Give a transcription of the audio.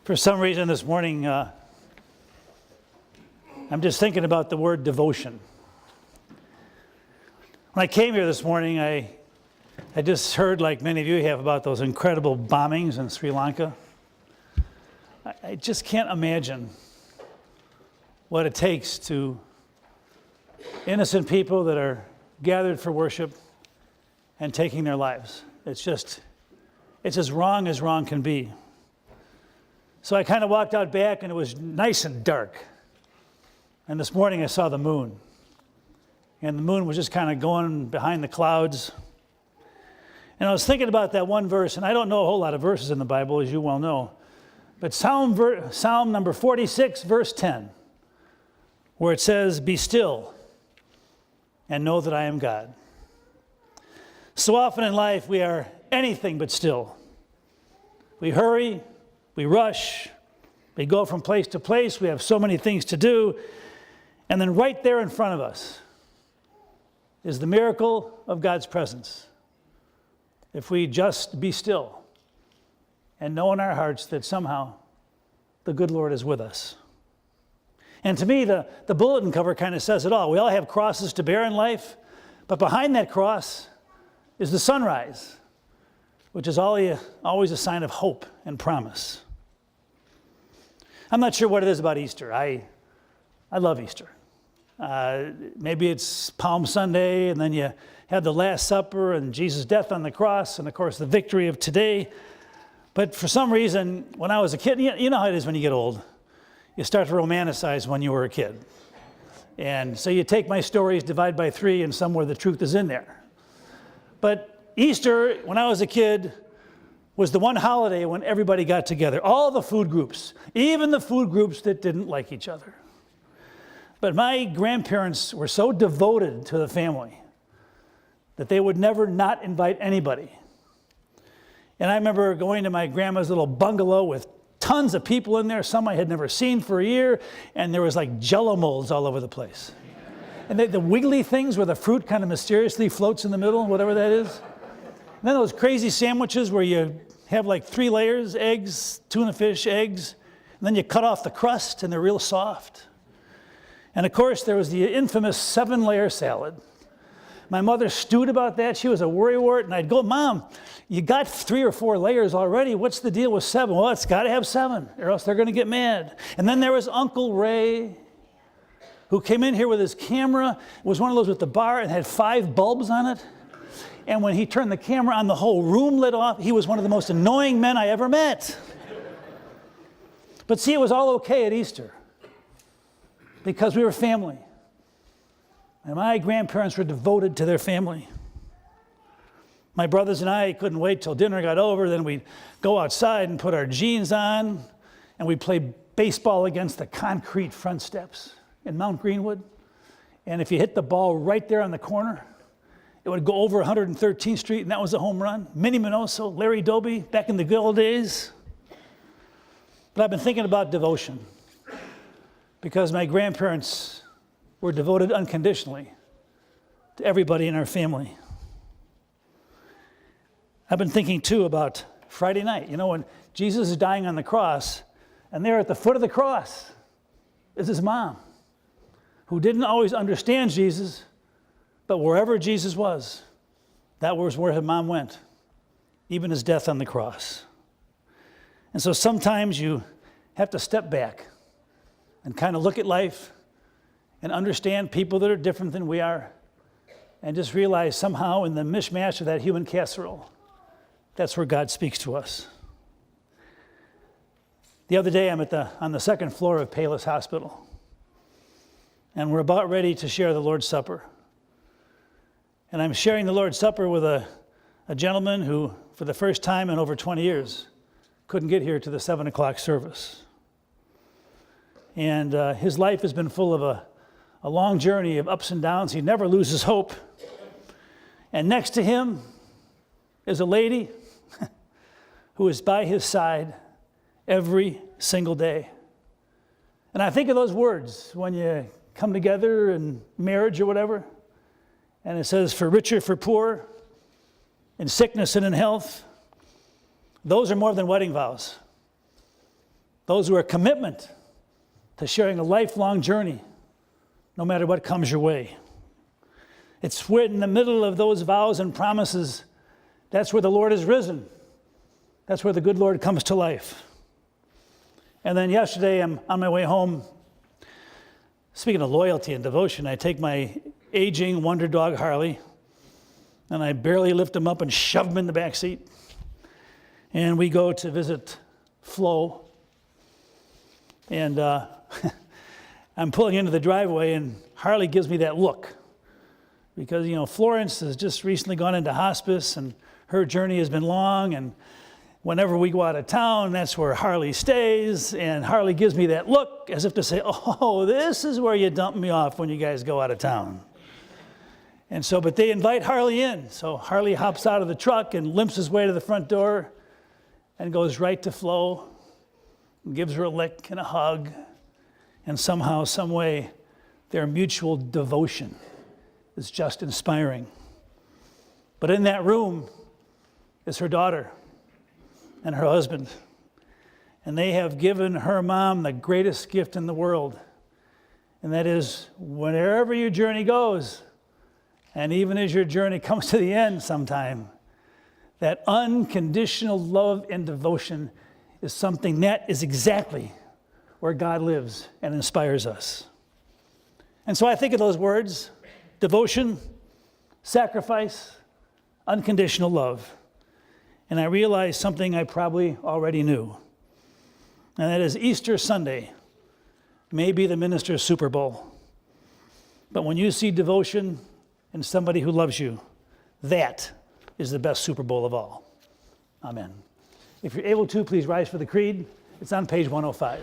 For some reason this morning, I'm just thinking about the word devotion. When I came here this morning, I just heard, like many of you have, about those incredible bombings in Sri Lanka. I just can't imagine what it takes to innocent people that are gathered for worship and taking their lives. It's as wrong can be. So I kind of walked out back, and it was nice and dark. And this morning I saw the moon. And the moon was just kind of going behind the clouds. And I was thinking about that one verse, and I don't know a whole lot of verses in the Bible, as you well know. But Psalm number 46, verse 10, where it says, "Be still and know that I am God." So often in life we are anything but still. We hurry, we rush, we go from place to place, we have so many things to do, and then right there in front of us is the miracle of God's presence. If we just be still and know in our hearts that somehow the good Lord is with us. And to me, the bulletin cover kind of says it all. We all have crosses to bear in life, but behind that cross is the sunrise, which is always a sign of hope and promise. I'm not sure what it is about Easter. I love Easter. Maybe it's Palm Sunday, and then you have the Last Supper and Jesus' death on the cross, and of course the victory of today. But for some reason, when I was a kid, you know how it is when you get old. You start to romanticize when you were a kid. And so you take my stories, divide by 3, and somewhere the truth is in there. But Easter, when I was a kid, was the one holiday when everybody got together. All the food groups, even the food groups that didn't like each other. But my grandparents were so devoted to the family that they would never not invite anybody. And I remember going to my grandma's little bungalow with tons of people in there, some I had never seen for a year, and there was like Jell-O molds all over the place. And the wiggly things where the fruit kind of mysteriously floats in the middle, whatever that is. And then those crazy sandwiches where you have like 3 layers, eggs, tuna fish, eggs, and then you cut off the crust and they're real soft. And of course, there was the infamous 7-layer salad. My mother stewed about that. She was a worrywart, and I'd go, "Mom, you got 3 or 4 layers already. What's the deal with 7? Well, it's got to have 7, or else they're going to get mad." And then there was Uncle Ray, who came in here with his camera. It was one of those with the bar and had 5 bulbs on it. And when he turned the camera on, the whole room lit off. He was one of the most annoying men I ever met. But see, it was all okay at Easter because we were family. And my grandparents were devoted to their family. My brothers and I couldn't wait till dinner got over. Then we'd go outside and put our jeans on, and we'd play baseball against the concrete front steps in Mount Greenwood. And if you hit the ball right there on the corner, it would go over 113th Street, and that was a home run. Minnie Minoso, Larry Doby, back in the good old days. But I've been thinking about devotion because my grandparents were devoted unconditionally to everybody in our family. I've been thinking, too, about Friday night. You know, when Jesus is dying on the cross, and there at the foot of the cross is his mom, who didn't always understand Jesus, but wherever Jesus was, that was where his mom went, even his death on the cross. And so sometimes you have to step back and kind of look at life and understand people that are different than we are, and just realize somehow in the mishmash of that human casserole, that's where God speaks to us. The other day, I'm on the 2nd floor of Payless Hospital, and we're about ready to share the Lord's Supper. And I'm sharing the Lord's Supper with a gentleman who, for the first time in over 20 years, couldn't get here to the 7 o'clock service. And his life has been full of a long journey of ups and downs. He never loses hope. And next to him is a lady who is by his side every single day. And I think of those words when you come together in marriage or whatever, and it says, "For richer, for poor, in sickness and in health." Those are more than wedding vows. Those who are commitment to sharing a lifelong journey, no matter what comes your way. It's where in the middle of those vows and promises, that's where the Lord is risen. That's where the good Lord comes to life. And then yesterday, I'm on my way home. Speaking of loyalty and devotion, I take my aging wonder dog, Harley, and I barely lift him up and shove him in the back seat. And we go to visit Flo. And I'm pulling into the driveway, and Harley gives me that look. Because, Florence has just recently gone into hospice, and her journey has been long, and whenever we go out of town, that's where Harley stays, and Harley gives me that look as if to say, oh, this is where you dump me off when you guys go out of town. And so, but they invite Harley in. So Harley hops out of the truck and limps his way to the front door and goes right to Flo, and gives her a lick and a hug, and somehow, some way, their mutual devotion is just inspiring. But in that room is her daughter and her husband. And they have given her mom the greatest gift in the world. And that is, wherever your journey goes, and even as your journey comes to the end sometime, that unconditional love and devotion is something that is exactly where God lives and inspires us. And so I think of those words, devotion, sacrifice, unconditional love. And I realized something I probably already knew. And that is Easter Sunday may be the minister's Super Bowl. But when you see devotion in somebody who loves you, that is the best Super Bowl of all. Amen. If you're able to, please rise for the creed. It's on page 105.